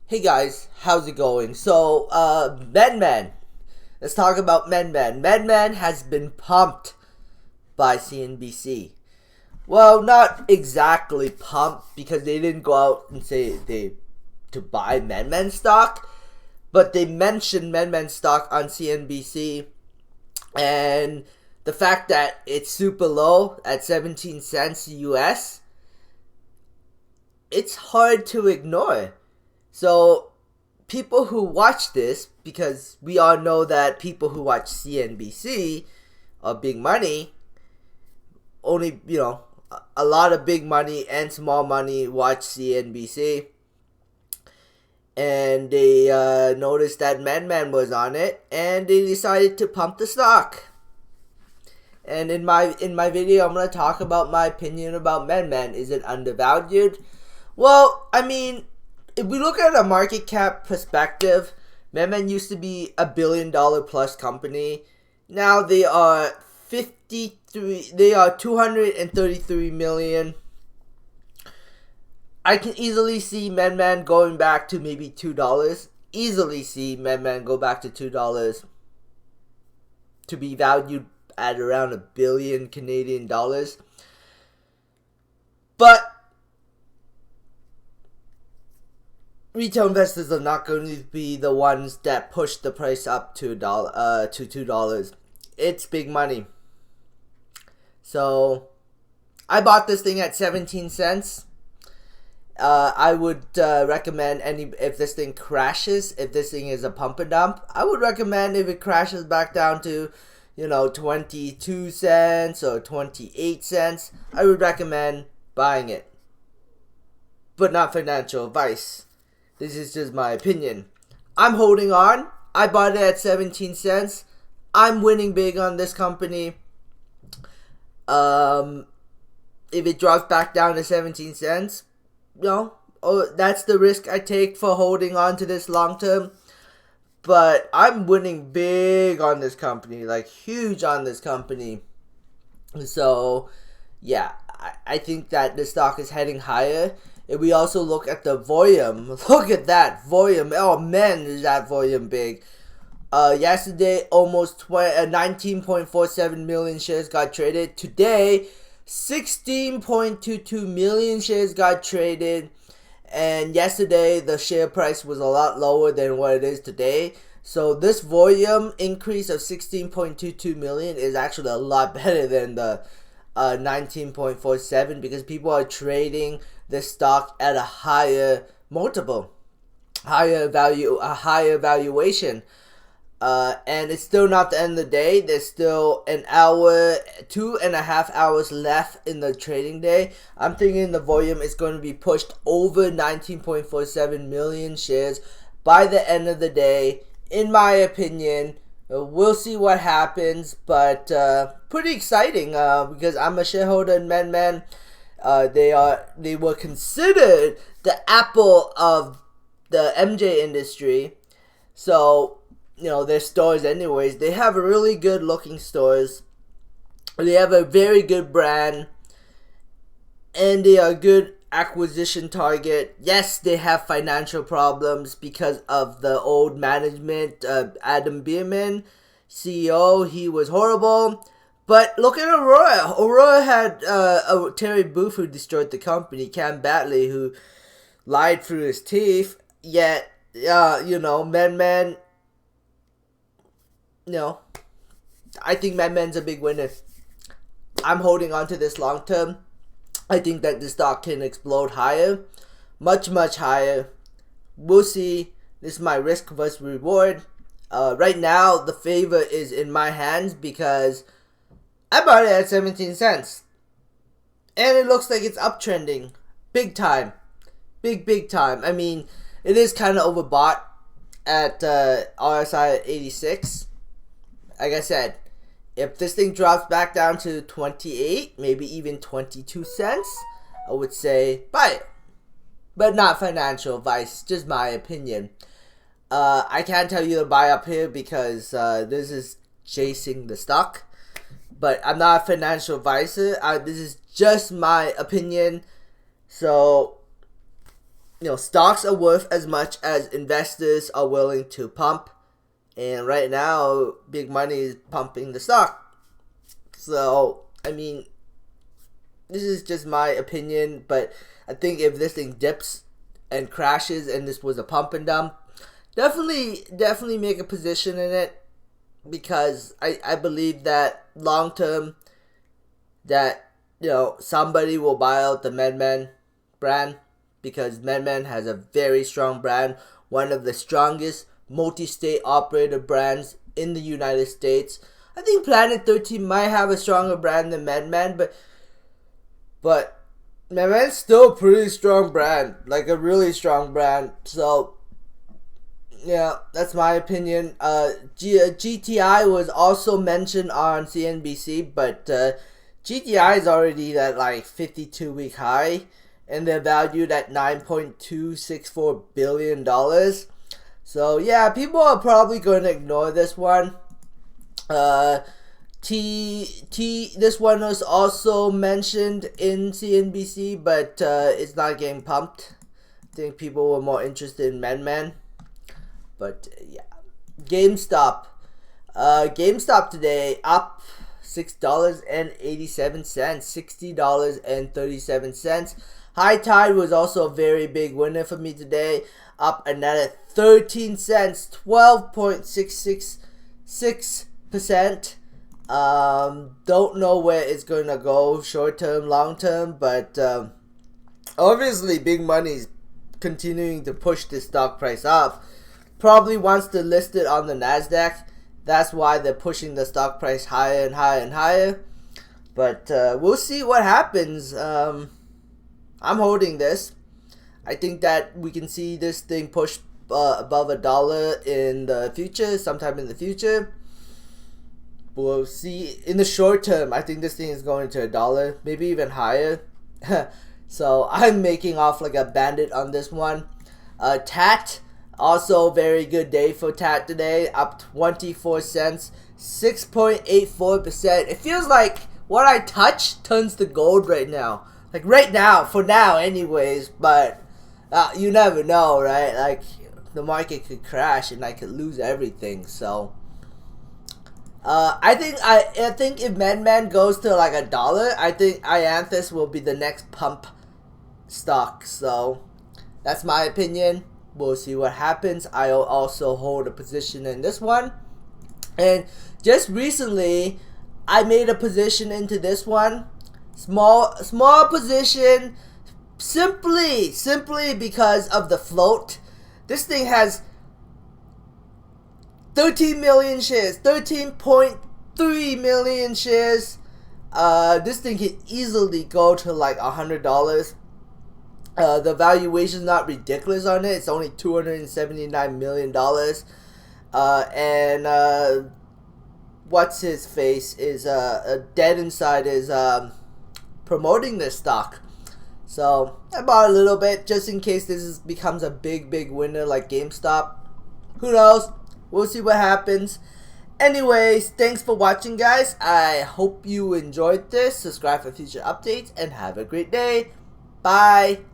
Hey guys, how's it going? So, medmen. Let's talk about medmen. Medmen has been pumped by CNBC. Well, not exactly pumped because they didn't go out and say they to buy medmen stock, but they mentioned medmen stock on CNBC, and the fact that it's super low at 17 cents US, it's hard to ignore. So, people who watch this, because we all know that people who watch CNBC are big money, only, a lot of big money and small money watch CNBC. And they noticed that medmen was on it, and they decided to pump the stock. And in my video, I'm going to talk about my opinion about medmen. Is it undervalued? Well, I mean, if we look at a market cap perspective, medmen used to be a $1 billion plus company. Now they are 233 million. I can easily see medmen going back to maybe $2. Easily see medmen go back to $2 to be valued at around $1 billion Canadian dollars. But retail investors are not going to be the ones that push the price up to $2. It's big money. So I bought this thing at 17 cents. I would recommend if this thing crashes, if this thing is a pump and dump, I would recommend if it crashes back down to 22 cents or 28 cents, I would recommend buying it. But not financial advice. This is just my opinion. I'm holding on. I bought it at 17 cents. I'm winning big on this company. If it drops back down to 17 cents, that's the risk I take for holding on to this long term. But I'm winning big on this company, like huge on this company. So, yeah, I think that the stock is heading higher. If we also look at the volume, look at that volume. Oh man, is that volume big. Yesterday, almost 19.47 million shares got traded. Today, 16.22 million shares got traded. And yesterday, the share price was a lot lower than what it is today. So this volume increase of 16.22 million is actually a lot better than the 19.47 because people are trading the stock at a higher multiple, a higher valuation. And it's still not the end of the day. There's still 2.5 hours left in the trading day. I'm thinking the volume is going to be pushed over 19.47 million shares by the end of the day, in my opinion. We'll see what happens, but pretty exciting because I'm a shareholder in medmen. They were considered the Apple of the MJ industry. So, their stores anyways, they have really good looking stores. They have a very good brand, and they are a good acquisition target. Yes, they have financial problems because of the old management. Adam Bierman, CEO, he was horrible. But look at Aurora. Aurora had Terry Booth, who destroyed the company, Cam Batley, who lied through his teeth. Yet, medmen, I think medmen's a big winner. I'm holding on to this long term. I think that the stock can explode higher, much, much higher. We'll see. This is my risk versus reward. Right now, the favor is in my hands because I bought it at 17 cents. And it looks like it's uptrending. Big time. Big time. I mean, it is kind of overbought at RSI 86. Like I said, if this thing drops back down to 28, maybe even 22 cents, I would say buy it. But not financial advice, just my opinion. I can't tell you to buy up here because this is chasing the stock. But I'm not a financial advisor. This is just my opinion. So stocks are worth as much as investors are willing to pump. And right now, big money is pumping the stock. So, I mean, this is just my opinion, but I think if this thing dips and crashes and this was a pump and dump, definitely make a position in it, because I believe that long term that somebody will buy out the MedMen brand, because MedMen has a very strong brand, one of the strongest multi-state operator brands in the United States. I think Planet 13 might have a stronger brand than MedMen, but MedMen's still a pretty strong brand, like a really strong brand. So yeah, that's my opinion. GTI was also mentioned on CNBC, but GTI is already at like 52-week high, and they're valued at $9.264 billion. So yeah, people are probably going to ignore this one. This one was also mentioned in CNBC, but it's not getting pumped. I think people were more interested in MedMen. But yeah, GameStop. GameStop today up $6.87, $60.37. High Tide was also a very big winner for me today, up another 13 cents, 12.666%. Don't know where it's gonna go, short term, long term, but obviously big money's continuing to push this stock price up. Probably wants to list it on the NASDAQ. That's why they're pushing the stock price higher and higher and higher. But we'll see what happens. I'm holding this. I think that we can see this thing push above $1 in the future, sometime in the future. We'll see. In the short term, I think this thing is going to $1, maybe even higher. So I'm making off like a bandit on this one. TAT, also very good day for TAT today, up 24 cents, 6.84%. It feels like what I touch turns to gold right now. Like right now, for now anyways, but you never know, right? Like the market could crash and I could lose everything. So I think if MedMen goes to like $1, I think Ianthus will be the next pump stock. So that's my opinion. We'll see what happens. I'll also hold a position in this one. And just recently, I made a position into this one. Small position, simply because of the float. This thing has 13 million shares, 13.3 million shares. This thing can easily go to like $100. The valuation is not ridiculous on it. It's only $279 million. And what's his face is Dead Inside is promoting this stock. So I bought a little bit just in case becomes a big winner like GameStop. Who knows? We'll see what happens. Anyways, thanks for watching, guys. I hope you enjoyed this. Subscribe for future updates and have a great day. Bye.